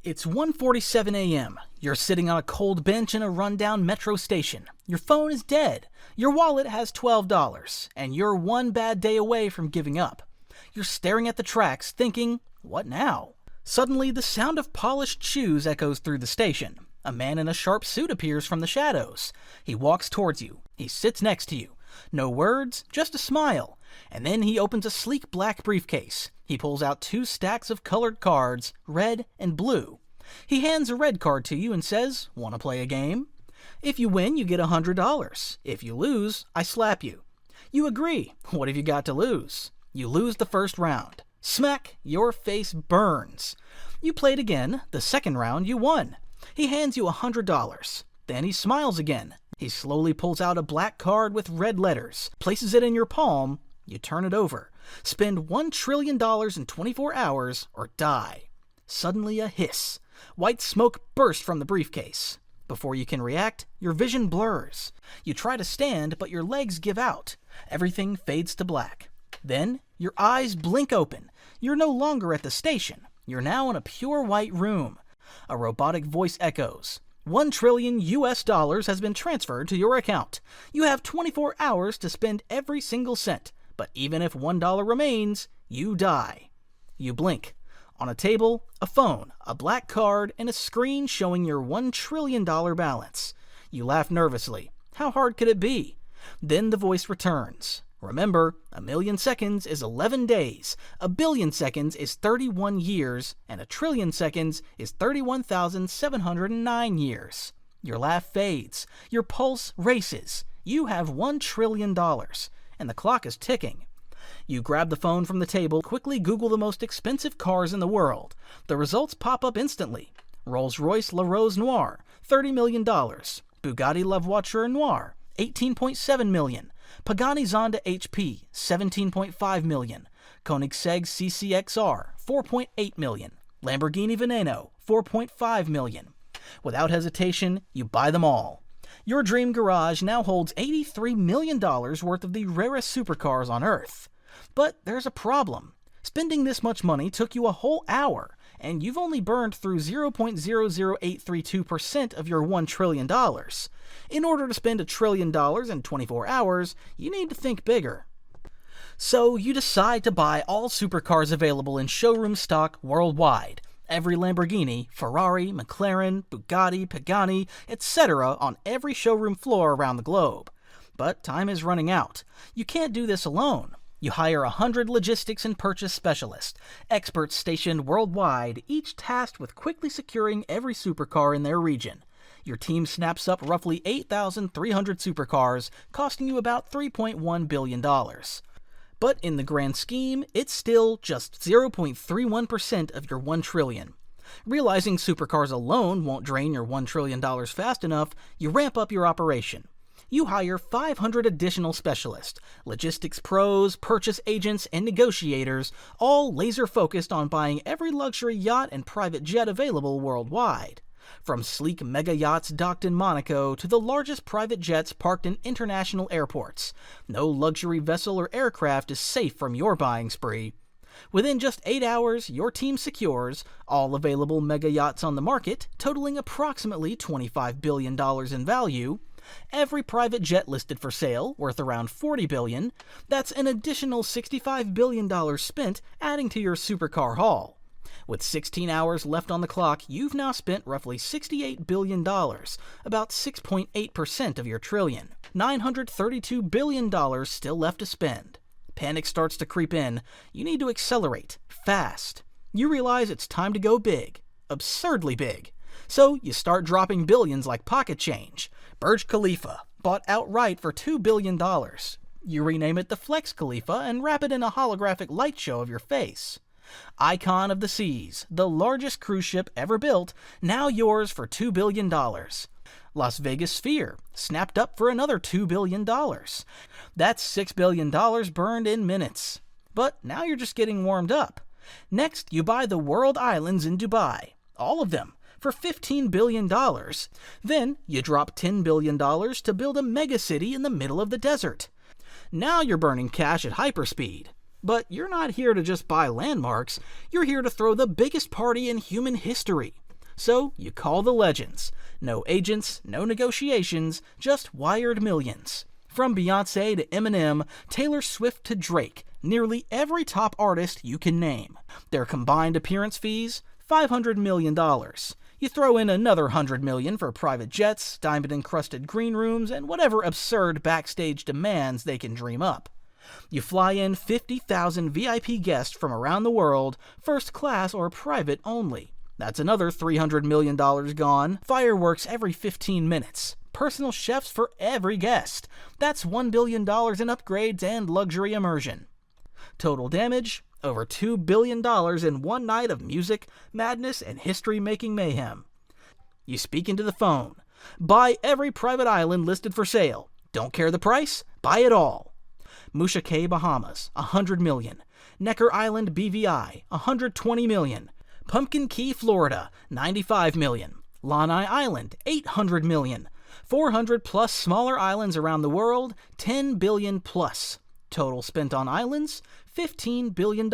It's 1:47 a.m. You're sitting on a cold bench in a rundown metro station. Your phone is dead. Your wallet has $12, and you're one bad day away from giving up. You're staring at the tracks, thinking, what now? Suddenly, the sound of polished shoes echoes through the station. A man in a sharp suit appears from the shadows. He walks towards you. He sits next to you. No words, just a smile. And then he opens a sleek black briefcase. He pulls out 2 stacks of colored cards, red and blue. He hands a red card to you and says, "Want to play a game? If you win, you get $100. If you lose, I slap you." You agree. What have you got to lose? You lose the first round. Smack, your face burns. You played again. The second round, you won. He hands you $100. Then he smiles again. He slowly pulls out a black card with red letters, places it in your palm. You turn it over. Spend $1 trillion in 24 hours or die. Suddenly a hiss. White smoke bursts from the briefcase. Before you can react, your vision blurs. You try to stand, but your legs give out. Everything fades to black. Then, your eyes blink open. You're no longer at the station. You're now in a pure white room. A robotic voice echoes. $1 trillion has been transferred to your account. You have 24 hours to spend every single cent, but even if $1 remains, you die. You blink. On a table, a phone, a black card, and a screen showing your $1 trillion balance. You laugh nervously. How hard could it be? Then the voice returns. Remember, 1,000,000 seconds is 11 days, 1,000,000,000 seconds is 31 years, and 1,000,000,000,000 seconds is 31,709 years. Your laugh fades. Your pulse races. You have $1 trillion, and the clock is ticking. You grab the phone from the table, quickly Google the most expensive cars in the world. The results pop up instantly. Rolls-Royce La Rose Noire, $30 million. Bugatti La Voiture Noire, $18.7 million. Pagani Zonda HP, $17.5 million. Koenigsegg CCXR, $4.8 million. Lamborghini Veneno, $4.5 million. Without hesitation, you buy them all. Your dream garage now holds $83 million worth of the rarest supercars on Earth. But there's a problem. Spending this much money took you a whole hour, and you've only burned through 0.00832% of your $1 trillion. In order to spend $1 trillion in 24 hours, you need to think bigger. So you decide to buy all supercars available in showroom stock worldwide. Every Lamborghini, Ferrari, McLaren, Bugatti, Pagani, etc. on every showroom floor around the globe. But time is running out. You can't do this alone. You hire 100 logistics and purchase specialists, experts stationed worldwide, each tasked with quickly securing every supercar in their region. Your team snaps up roughly 8,300 supercars, costing you about $3.1 billion. But in the grand scheme, it's still just 0.31% of your $1 trillion. Realizing supercars alone won't drain your $1 trillion fast enough, you ramp up your operation. You hire 500 additional specialists, logistics pros, purchase agents, and negotiators, all laser-focused on buying every luxury yacht and private jet available worldwide. From sleek mega yachts docked in Monaco to the largest private jets parked in international airports, no luxury vessel or aircraft is safe from your buying spree. Within just 8 hours, your team secures all available mega yachts on the market, totaling approximately $25 billion in value, every private jet listed for sale, worth around $40 billion, that's an additional $65 billion spent, adding to your supercar haul. With 16 hours left on the clock, you've now spent roughly $68 billion, about 6.8% of your trillion. $932 billion still left to spend. Panic starts to creep in. You need to accelerate, fast. You realize it's time to go big, absurdly big. So you start dropping billions like pocket change. Burj Khalifa, bought outright for $2 billion. You rename it the Flex Khalifa and wrap it in a holographic light show of your face. Icon of the Seas, the largest cruise ship ever built, now yours for $2 billion. Las Vegas Sphere, snapped up for another $2 billion. That's $6 billion burned in minutes. But now you're just getting warmed up. Next, you buy the World Islands in Dubai, all of them, for $15 billion. Then, you drop $10 billion to build a megacity in the middle of the desert. Now you're burning cash at hyperspeed. But you're not here to just buy landmarks. You're here to throw the biggest party in human history. So you call the legends. No agents, no negotiations, just wired millions. From Beyonce to Eminem, Taylor Swift to Drake, nearly every top artist you can name. Their combined appearance fees, $500 million. You throw in another $100 million for private jets, diamond-encrusted green rooms, and whatever absurd backstage demands they can dream up. You fly in 50,000 VIP guests from around the world, first class or private only. That's another $300 million gone. Fireworks every 15 minutes. Personal chefs for every guest. That's $1 billion in upgrades and luxury immersion. Total damage, over $2 billion in one night of music, madness, and history-making mayhem. You speak into the phone. Buy every private island listed for sale. Don't care the price? Buy it all. Musha Cay, Bahamas, $100 million. Necker Island, BVI, $120 million. Pumpkin Key, Florida, $95 million. Lanai Island, $800 million. 400 plus smaller islands around the world, $10 billion plus. Total spent on islands, $15 billion.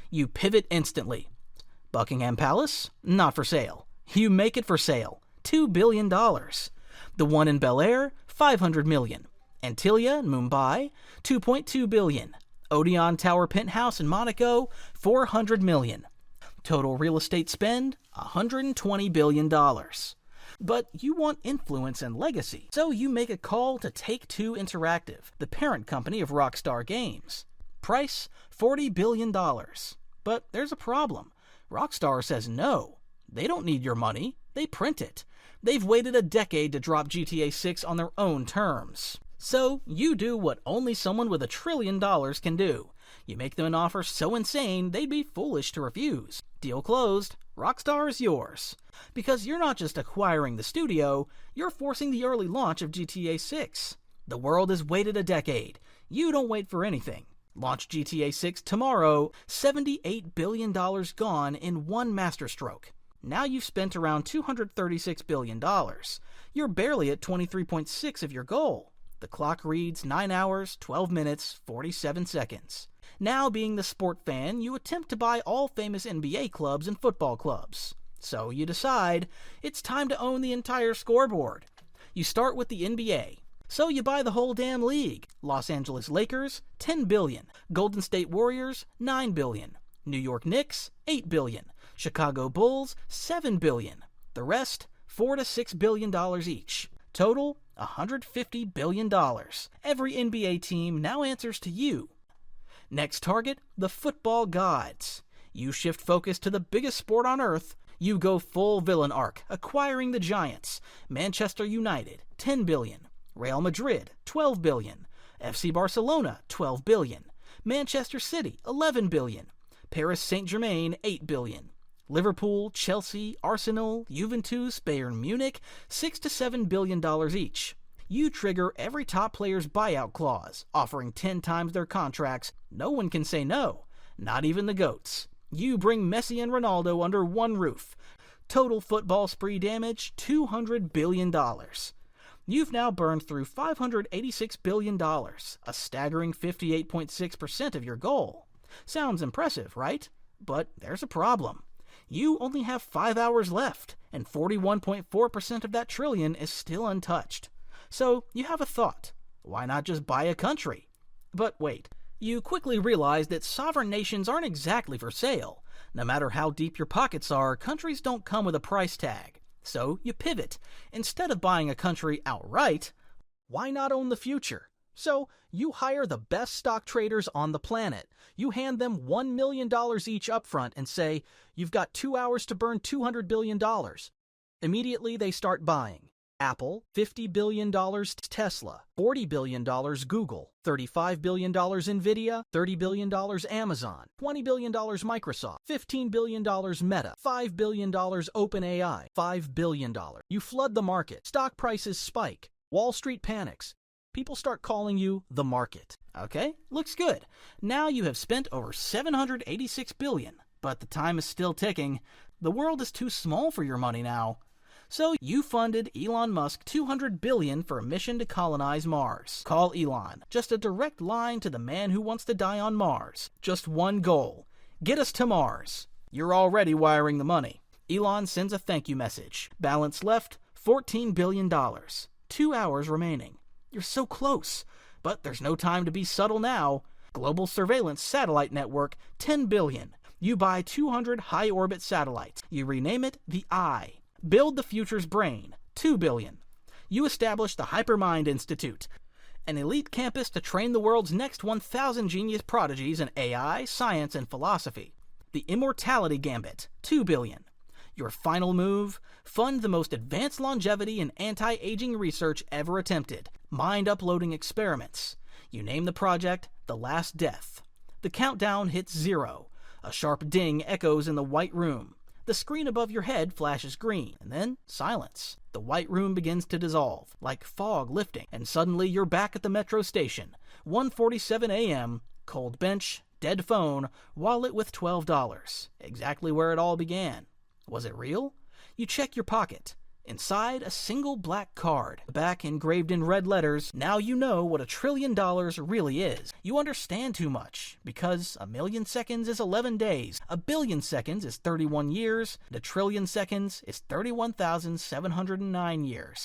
You pivot instantly. Buckingham Palace, not for sale. You make it for sale, $2 billion. The one in Bel Air, $500 million. Antillia, Mumbai, $2.2 billion. Odeon Tower Penthouse in Monaco, $400 million. Total real estate spend, $120 billion. But you want influence and legacy, so you make a call to Take-Two Interactive, the parent company of Rockstar Games. Price, $40 billion. But there's a problem. Rockstar says no. They don't need your money. They print it. They've waited a decade to drop GTA 6 on their own terms. So you do what only someone with $1 trillion can do. You make them an offer so insane they'd be foolish to refuse. Deal closed. Rockstar is yours. Because you're not just acquiring the studio, you're forcing the early launch of GTA 6. The world has waited a decade. You don't wait for anything. Launch GTA 6 tomorrow, $78 billion gone in one masterstroke. Now you've spent around $236 billion. You're barely at 23.6 of your goal. The clock reads 9 hours, 12 minutes, 47 seconds. Now, being the sport fan, you attempt to buy all famous NBA clubs and football clubs. So you decide, it's time to own the entire scoreboard. You start with the NBA. So you buy the whole damn league. Los Angeles Lakers, $10 billion. Golden State Warriors, $9 billion. New York Knicks, $8 billion. Chicago Bulls, $7 billion. The rest, $4 to $6 billion each. Total, $150 billion. Every NBA team now answers to you. Next target, the football gods. You shift focus to the biggest sport on earth. You go full villain arc, acquiring the giants. Manchester United, $10 billion. Real Madrid, $12 billion. FC Barcelona, $12 billion. Manchester City, $11 billion. Paris Saint-Germain, $8 billion. Liverpool, Chelsea, Arsenal, Juventus, Bayern Munich, $6 to $7 billion each. You trigger every top player's buyout clause, offering 10 times their contracts. No one can say no, not even the GOATs. You bring Messi and Ronaldo under one roof. Total football spree damage, $200 billion. You've now burned through $586 billion, a staggering 58.6% of your goal. Sounds impressive, right? But there's a problem. You only have 5 hours left, and 41.4% of that trillion is still untouched. So you have a thought. Why not just buy a country? But wait, you quickly realize that sovereign nations aren't exactly for sale. No matter how deep your pockets are, countries don't come with a price tag. So you pivot. Instead of buying a country outright, why not own the future? So you hire the best stock traders on the planet. You hand them $1 million each upfront and say, you've got 2 hours to burn $200 billion. Immediately they start buying. Apple, $50 billion Tesla, $40 billion Google, $35 billion Nvidia, $30 billion Amazon, $20 billion Microsoft, $15 billion Meta, $5 billion OpenAI, $5 billion. You flood the market. Stock prices spike. Wall Street panics. People start calling you the market. Okay, looks good. Now you have spent over $786 billion, but the time is still ticking. The world is too small for your money now. So you funded Elon Musk $200 billion for a mission to colonize Mars. Call Elon. Just a direct line to the man who wants to die on Mars. Just one goal. Get us to Mars. You're already wiring the money. Elon sends a thank you message. Balance left, $14 billion. 2 hours remaining. You're so close. But there's no time to be subtle now. Global surveillance satellite network, $10 billion. You buy 200 high-orbit satellites. You rename it the Eye. Build the future's brain, $2 billion. You establish the Hypermind Institute, an elite campus to train the world's next 1,000 genius prodigies in AI, science, and philosophy. The Immortality Gambit, $2 billion. Your final move? Fund the most advanced longevity and anti-aging research ever attempted. Mind-uploading experiments. You name the project The Last Death. The countdown hits 0. A sharp ding echoes in the white room. The screen above your head flashes green, and then silence. The white room begins to dissolve, like fog lifting, and suddenly you're back at the metro station. 1:47 a.m., cold bench, dead phone, wallet with $12. Exactly where it all began. Was it real? You check your pocket. Inside, a single black card. The back engraved in red letters. Now you know what $1 trillion really is. You understand too much, because 1,000,000 seconds is 11 days, 1,000,000,000 seconds is 31 years, and 1 trillion seconds is 31,709 years.